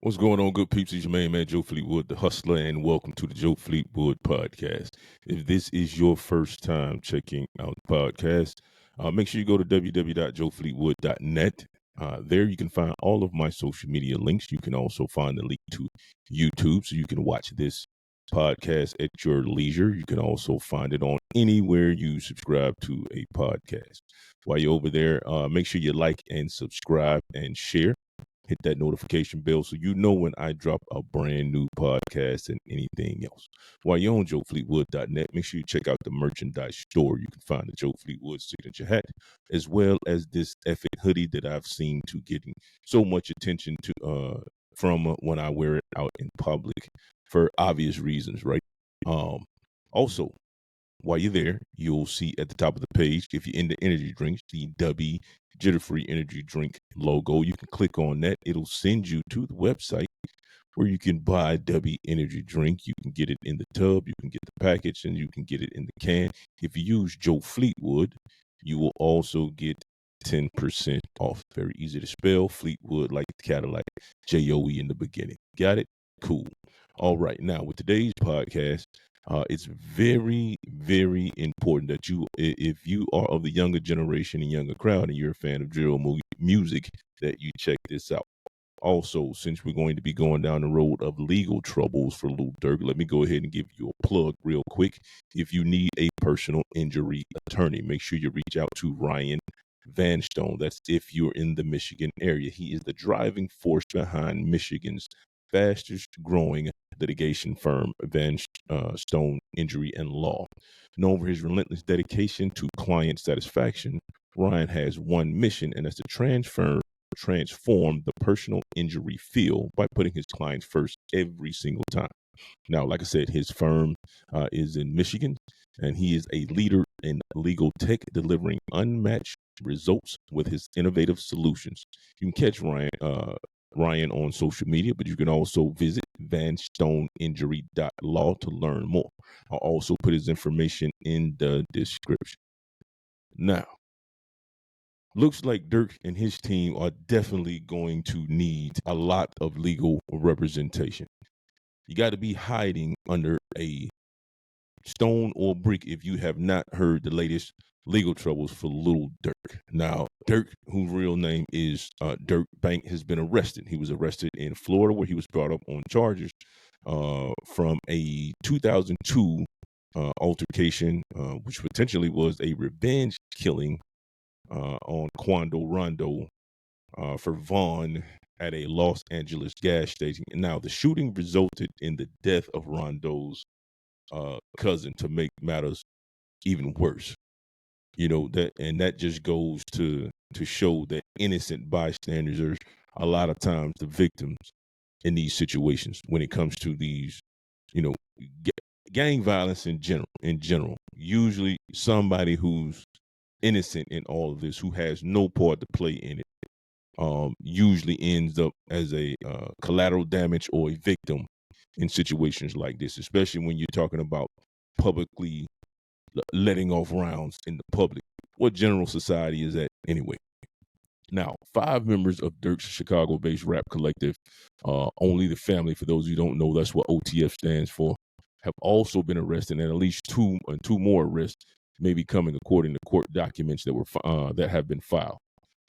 What's going on, good peeps? It's your main man, Joe Fleetwood, the hustler, and welcome to the Joe Fleetwood podcast. If this is your first time checking out the podcast, make sure you go to www.joefleetwood.net. There you can find all of my social media links. You can also find the link to YouTube so you can watch this podcast at your leisure. You can also find it on anywhere you subscribe to a podcast. While you're over there, make sure you like and subscribe and share. Hit that notification bell so you know when I drop a brand new podcast and anything else. While you're on joefleetwood.net, make sure you check out the merchandise store. You can find the Joe Fleetwood signature hat, as well as this epic hoodie that I've seen to getting so much attention to from when I wear it out in public for obvious reasons, right? Also, while you're there, you'll see at the top of the page, if you're into energy drinks, the W Jitter-Free Energy Drink logo. You can click on that. It'll send you to the website where you can buy W Energy Drink. You can get it in the tub, you can get the package, and you can get it in the can. If you use Joe Fleetwood, you will also get 10% off. Very easy to spell. Fleetwood, like Cadillac, J-O-E in the beginning. Got it? Cool. All right. Now, with today's podcast, it's very, very important that if you are of the younger generation and younger crowd and you're a fan of drill music, that you check this out. Also, since we're going to be going down the road of legal troubles for Lil Durk, let me go ahead and give you a plug real quick. If you need a personal injury attorney, make sure you reach out to Ryan Vanstone. That's if you're in the Michigan area. He is the driving force behind Michigan's fastest growing litigation firm, Vanstone Injury and Law. Known for his relentless dedication to client satisfaction, Ryan has one mission, and that's to transform the personal injury field by putting his clients first every single time. Now, like I said, his firm is in Michigan, and he is a leader in legal tech, delivering unmatched results with his innovative solutions. You can catch Ryan on social media, but you can also visit vanstoneinjury.law to learn more. I'll also put his information in the description. Now, looks like Durk and his team are definitely going to need a lot of legal representation. You got to be hiding under a stone or brick if you have not heard the latest legal troubles for Lil Durk. Now, Durk, whose real name is Durk Bank, has been arrested. He was arrested in Florida, where he was brought up on charges from a 2002 altercation, which potentially was a revenge killing on Quando Rondo for Vaughn at a Los Angeles gas station. Now, the shooting resulted in the death of Rondo's cousin, to make matters even worse. You know that, and that just goes to show that innocent bystanders are a lot of times the victims in these situations when it comes to these, you know, gang violence in general. Usually, somebody who's innocent in all of this, who has no part to play in it, usually ends up as a collateral damage or a victim in situations like this, especially when you're talking about publicly letting off rounds in the public. What general society is that anyway? Now, 5 members of Durk's Chicago-based rap collective, Only the Family, for those who don't know, that's what OTF stands for, have also been arrested, and at least two more arrests may be coming according to court documents that have been filed.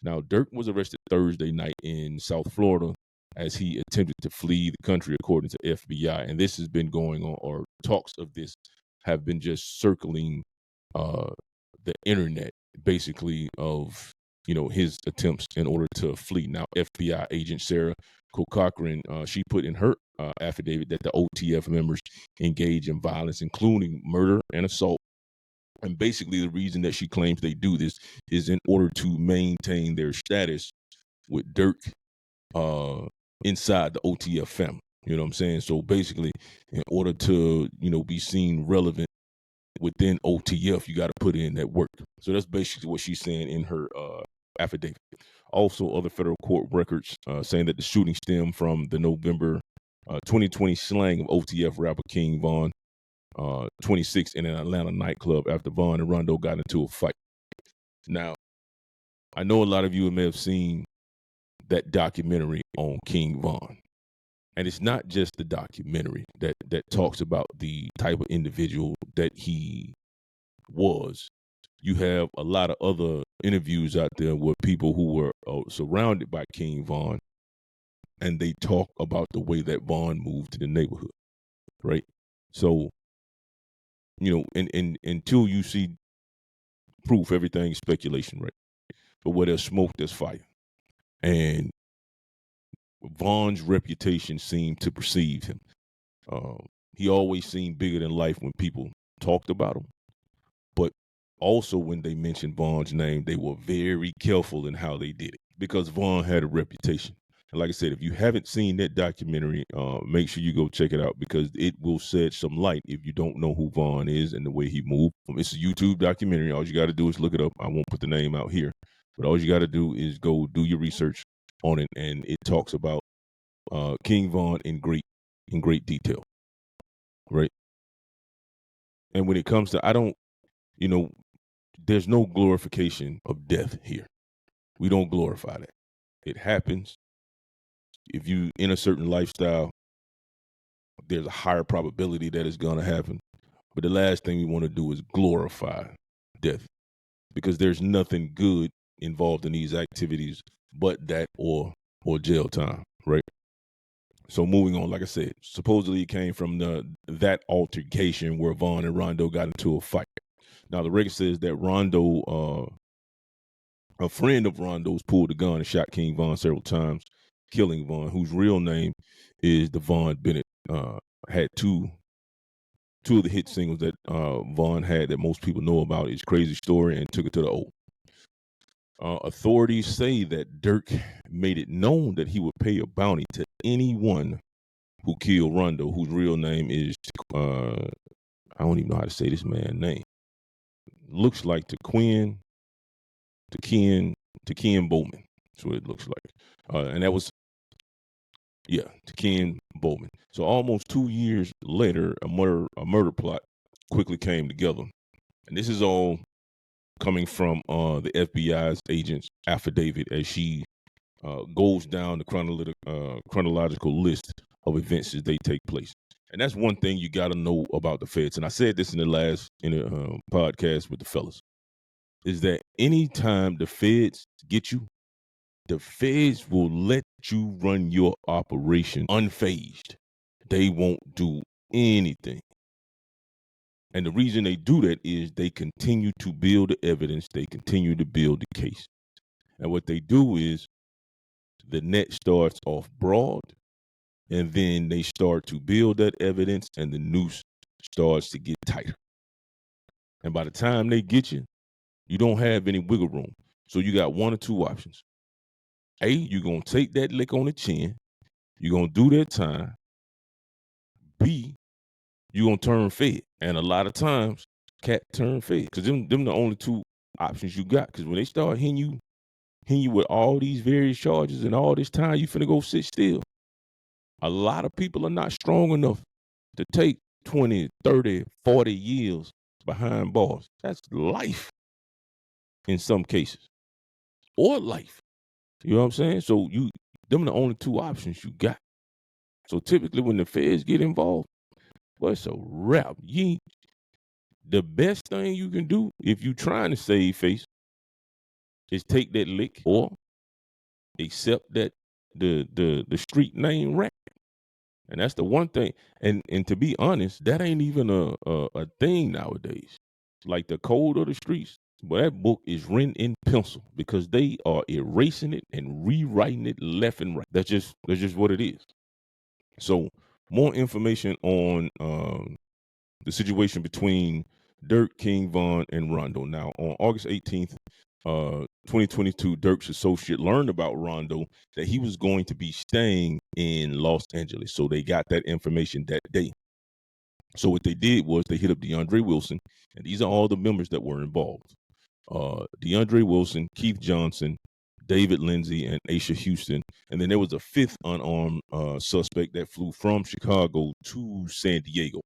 Now, Durk was arrested Thursday night in South Florida as he attempted to flee the country, according to FBI. And this has been going on, or talks of this have been just circling the internet, basically, of his attempts in order to flee. Now, FBI agent Sarah Cochran, she put in her affidavit that the OTF members engage in violence, including murder and assault. And basically, the reason that she claims they do this is in order to maintain their status with Durk inside the OTF family. You know what I'm saying? So basically, in order to, be seen relevant within OTF, you got to put in that work. So that's basically what she's saying in her affidavit. Also, other federal court records saying that the shooting stemmed from the November 2020 slaying of OTF rapper King Von, 26, in an Atlanta nightclub after Vaughn and Rondo got into a fight. Now, I know a lot of you may have seen that documentary on King Von. And it's not just the documentary that talks about the type of individual that he was. You have a lot of other interviews out there with people who were surrounded by King Von, and they talk about the way that Von moved to the neighborhood, right? So, and until you see proof, everything's speculation, right? But where there's smoke, there's fire. And Von's reputation seemed to precede him. He always seemed bigger than life when people talked about him. But also when they mentioned Von's name, they were very careful in how they did it because Von had a reputation. And like I said, if you haven't seen that documentary, make sure you go check it out because it will shed some light if you don't know who Von is and the way he moved. It's a YouTube documentary. All you got to do is look it up. I won't put the name out here, but all you got to do is go do your research on it, and it talks about King Von in great detail, right? And when it comes to, there's no glorification of death here. We don't glorify that. It happens. If you in a certain lifestyle, there's a higher probability that it's going to happen. But the last thing we want to do is glorify death because there's nothing good involved in these activities but that or jail time, right? So moving on, like I said, supposedly it came from that altercation where Von and Rondo got into a fight. Now the record says that Rondo, a friend of Rondo's, pulled a gun and shot King Von several times, killing Von, whose real name is Devon Bennett. Had two of the hit singles that Von had that most people know about is Crazy Story and Took It to the O. Authorities say that Durk made it known that he would pay a bounty to anyone who killed Rondo, whose real name is, I don't even know how to say this man's name. Looks like Taquian Bowman. That's what it looks like. And that was, Taquian Bowman. So almost 2 years later, a murder plot quickly came together. And this is all coming from the FBI's agent's affidavit as she goes down the chronological list of events as they take place. And that's one thing you got to know about the feds. And I said this in the podcast with the fellas, is that anytime the feds get you, the feds will let you run your operation unfazed. They won't do anything. And the reason they do that is they continue to build the evidence. They continue to build the case. And what they do is the net starts off broad, and then they start to build that evidence, and the noose starts to get tighter. And by the time they get you, you don't have any wiggle room. So you got one or two options. A, you're going to take that lick on the chin. You're going to do that time. B, you're going to turn fed. And a lot of times, cat turn fed. Because them the only two options you got. Because when they start hitting you with all these various charges and all this time, you finna go sit still. A lot of people are not strong enough to take 20, 30, 40 years behind bars. That's life in some cases. Or life. You know what I'm saying? So them the only two options you got. So typically when the feds get involved, well, it's a wrap. The best thing you can do if you trying to save face is take that lick or accept that the street name rap. And that's the one thing. And to be honest, that ain't even a thing nowadays. Like the code of the streets. But that book is written in pencil because they are erasing it and rewriting it left and right. That's just what it is. So more information on the situation between Durk, King Von, and Rondo. Now, on August 18th, 2022, Durk's associate learned about Rondo that he was going to be staying in Los Angeles. So they got that information that day. So what they did was they hit up DeAndre Wilson, and these are all the members that were involved. DeAndre Wilson, Keith Johnson, David Lindsay, and Aisha Houston. And then there was a fifth unarmed suspect that flew from Chicago to San Diego.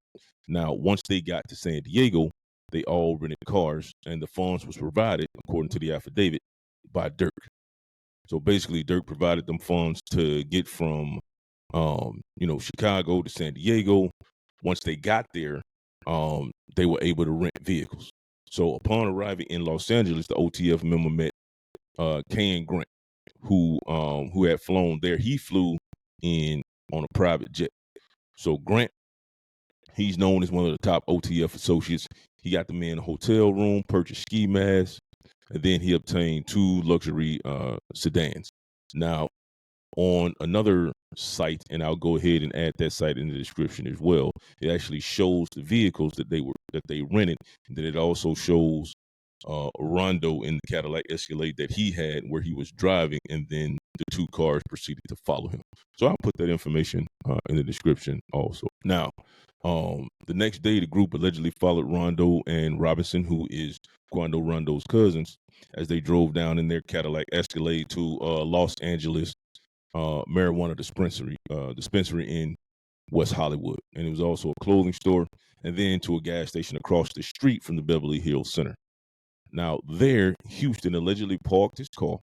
Now, once they got to San Diego, they all rented cars, and the funds was provided, according to the affidavit, by Durk. So basically, Durk provided them funds to get from Chicago to San Diego. Once they got there, they were able to rent vehicles. So upon arriving in Los Angeles, the OTF member met Kane Grant, who had flown there. He flew in on a private jet. So Grant, he's known as one of the top OTF associates. He got the man a hotel room, purchased ski masks, and then he obtained 2 luxury sedans. Now, on another site, and I'll go ahead and add that site in the description as well, it actually shows the vehicles that they rented, and then it also shows Rondo in the Cadillac Escalade that he had where he was driving, and then the 2 cars proceeded to follow him. So I'll put that information in the description also. Now, the next day, the group allegedly followed Rondo and Robinson, who is Quando Rondo's cousins, as they drove down in their Cadillac Escalade to Los Angeles marijuana dispensary in West Hollywood. And it was also a clothing store, and then to a gas station across the street from the Beverly Hills Center. Now, there, Houston allegedly parked his car.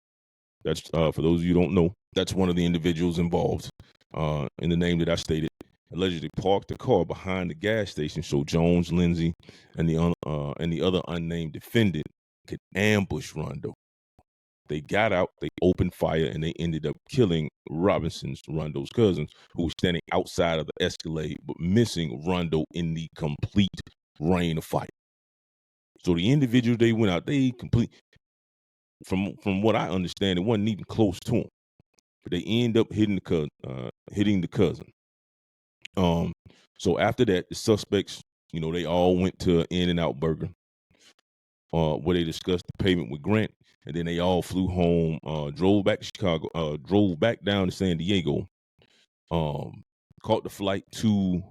That's, for those of you who don't know, that's one of the individuals involved in the name that I stated. Allegedly parked the car behind the gas station so Jones, Lindsay, and the other unnamed defendant could ambush Rondo. They got out, they opened fire, and they ended up killing Rondo's cousins, who was standing outside of the Escalade, but missing Rondo in the complete rain of fire. So the individuals they went out, from what I understand, it wasn't even close to him, but they end up hitting the cousin. So after that, the suspects, they all went to In-N-Out Burger, where they discussed the payment with Grant, and then they all flew home, drove back to Chicago, drove back down to San Diego, caught the flight to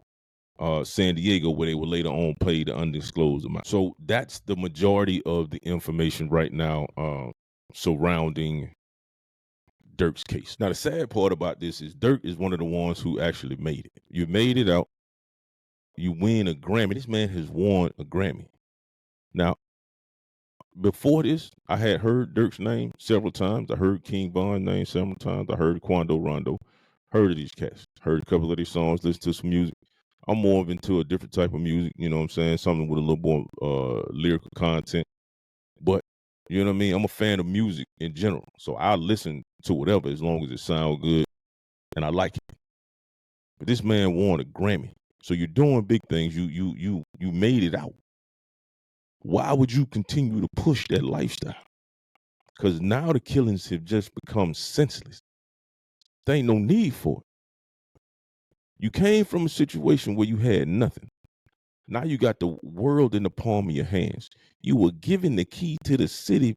San Diego, where they would later on pay the undisclosed amount. So that's the majority of the information right now surrounding Durk's case. Now, the sad part about this is Durk is one of the ones who actually made it. You made it out. You win a Grammy. This man has won a Grammy. Now, before this, I had heard Durk's name several times. I heard King Von's name several times. I heard Quando Rondo. Heard of these cats. Heard a couple of these songs, listened to some music. I'm more into a different type of music, you know what I'm saying? Something with a little more lyrical content. But, you know what I mean? I'm a fan of music in general. So I listen to whatever as long as it sounds good and I like it. But this man won a Grammy. So you're doing big things. You made it out. Why would you continue to push that lifestyle? Because now the killings have just become senseless. There ain't no need for it. You came from a situation where you had nothing. Now you got the world in the palm of your hands. You were given the key to the city,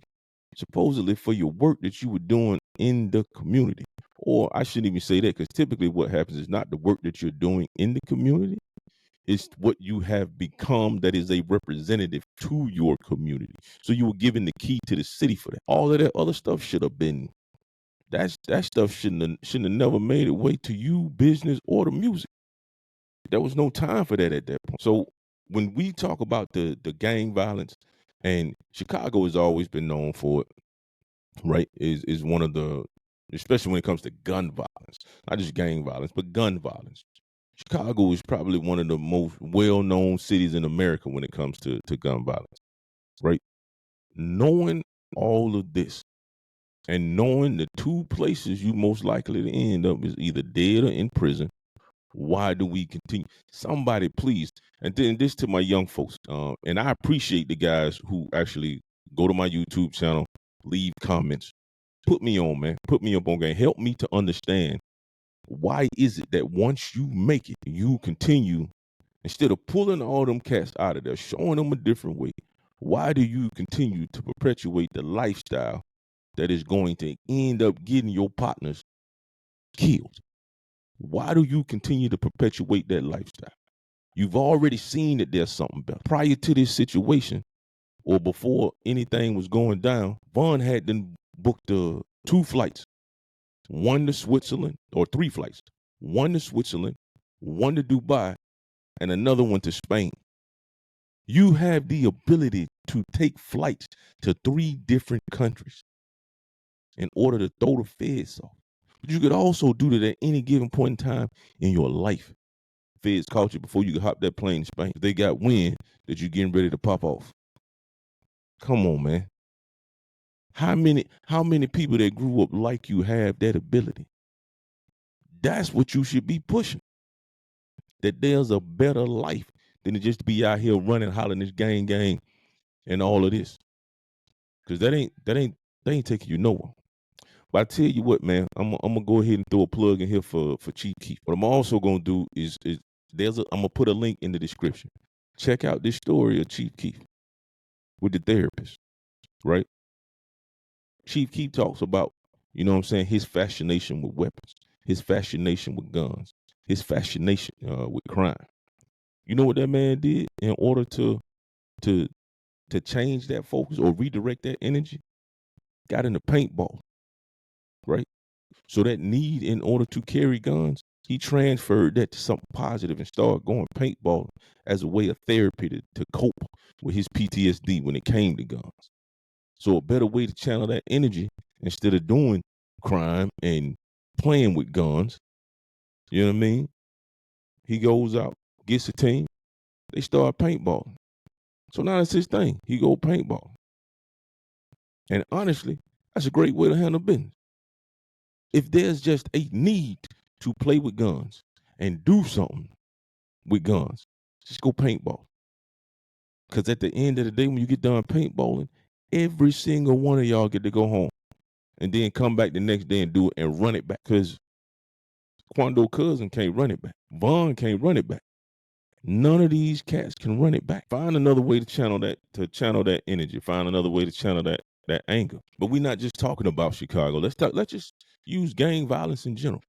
supposedly for your work that you were doing in the community. Or I shouldn't even say that, because typically what happens is not the work that you're doing in the community. It's what you have become that is a representative to your community. So you were given the key to the city for that. All of that other stuff should have been, that stuff shouldn't have never made its way to you, business, or the music. There was no time for that at that point. So when we talk about the gang violence, and Chicago has always been known for it, right? Is one of the, especially when it comes to gun violence, not just gang violence, but gun violence. Chicago is probably one of the most well-known cities in America when it comes to gun violence, right? Knowing all of this and knowing the 2 places you most likely to end up is either dead or in prison, why do we continue? Somebody please, and then this to my young folks, and I appreciate the guys who actually go to my YouTube channel, leave comments, put me on, man, put me up on game, help me to understand why is it that once you make it, you continue, instead of pulling all them cats out of there, showing them a different way, why do you continue to perpetuate the lifestyle that is going to end up getting your partners killed? Why do you continue to perpetuate that lifestyle? You've already seen that there's something better. Prior to this situation, or before anything was going down, Von had then booked 2 flights, one to Switzerland, or 3 flights, one to Switzerland, one to Dubai, and another one to Spain. You have the ability to take flights to 3 different countries in order to throw the feds off. But you could also do that at any given point in time in your life. Feds caught you before you could hop that plane to Spain. They got wind that you're getting ready to pop off. Come on, man. How many people that grew up like you have that ability? That's what you should be pushing. That there's a better life than to just be out here running, hollering this gang, and all of this. Cause they ain't taking you nowhere. But I tell you what, man, I'm gonna go ahead and throw a plug in here for Chief Keef. What I'm also gonna do is I'm gonna put a link in the description. Check out this story of Chief Keef with the therapist, right? Chief Keef talks about, you know what I'm saying, his fascination with weapons, his fascination with guns, his fascination with crime. You know what that man did in order to change that focus or redirect that energy? Got into paintball, right? So that need in order to carry guns, he transferred that to something positive and started going paintball as a way of therapy to cope with his PTSD when it came to guns. So a better way to channel that energy instead of doing crime and playing with guns, you know what I mean? He goes out, gets a team, they start paintballing. So now that's his thing. He go paintball. And honestly, that's a great way to handle business. If there's just a need to play with guns and do something with guns, just go paintball. Because at the end of the day, when you get done paintballing, every single one of y'all get to go home and then come back the next day and do it and run it back. Because Quando Cousin can't run it back. Vaughn can't run it back. None of these cats can run it back. Find another way to channel that energy. Find another way to channel that anger. But we're not just talking about Chicago. Let's just use gang violence in general.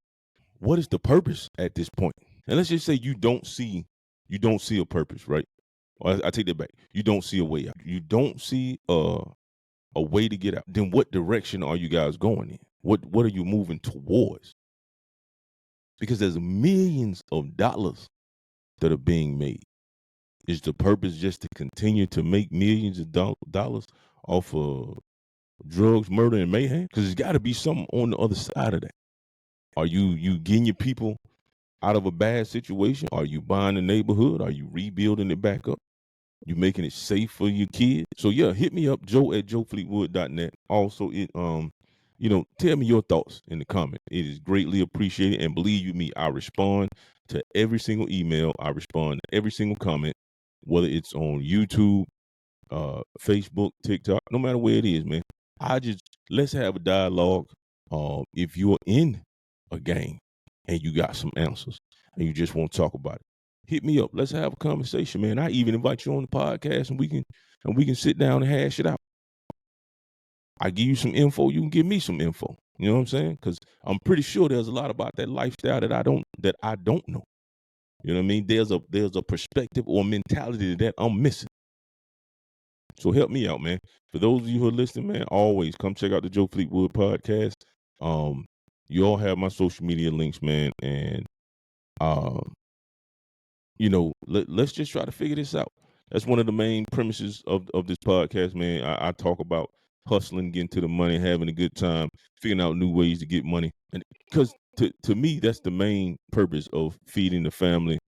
What is the purpose at this point? And let's just say you don't see a purpose, right? I take that back. You don't see a way out. You don't see a way to get out. Then what direction are you guys going in? What are you moving towards? Because there's millions of dollars that are being made. Is the purpose just to continue to make millions of dollars off of drugs, murder, and mayhem? Because there's got to be something on the other side of that. Are you getting your people out of a bad situation? Are you buying the neighborhood? Are you rebuilding it back up? You making it safe for your kids? So yeah, hit me up, joe@joefleetwood.net. Also, tell me your thoughts in the comment. It is greatly appreciated. And believe you me, I respond to every single email. I respond to every single comment, whether it's on YouTube, Facebook, TikTok, no matter where it is, man. Let's have a dialogue. If you're in a gang and you got some answers and you just want to talk about it, hit me up. Let's have a conversation, man. I even invite you on the podcast and we can sit down and hash it out. I give you some info, you can give me some info. You know what I'm saying? Because I'm pretty sure there's a lot about that lifestyle that I don't know. You know what I mean? There's a perspective or mentality that I'm missing. So help me out, man. For those of you who are listening, man, always come check out the Joe Fleetwood podcast. You all have my social media links, man, and let's just try to figure this out. That's one of the main premises of this podcast, man. I talk about hustling, getting to the money, having a good time, figuring out new ways to get money. And because to me, that's the main purpose of feeding the family,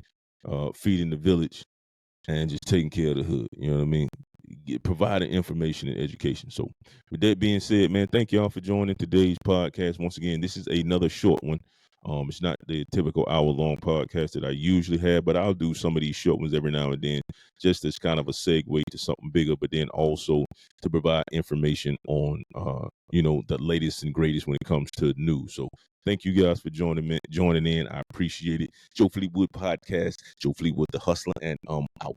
feeding the village, and just taking care of the hood. You know what I mean? Providing information and education. So with that being said, man, thank y'all for joining today's podcast. Once again, this is another short one. It's not the typical hour-long podcast that I usually have, but I'll do some of these short ones every now and then, just as kind of a segue to something bigger, but then also to provide information on, the latest and greatest when it comes to news. So thank you guys for joining in. I appreciate it. Joe Fleetwood podcast, Joe Fleetwood, the hustler, and out.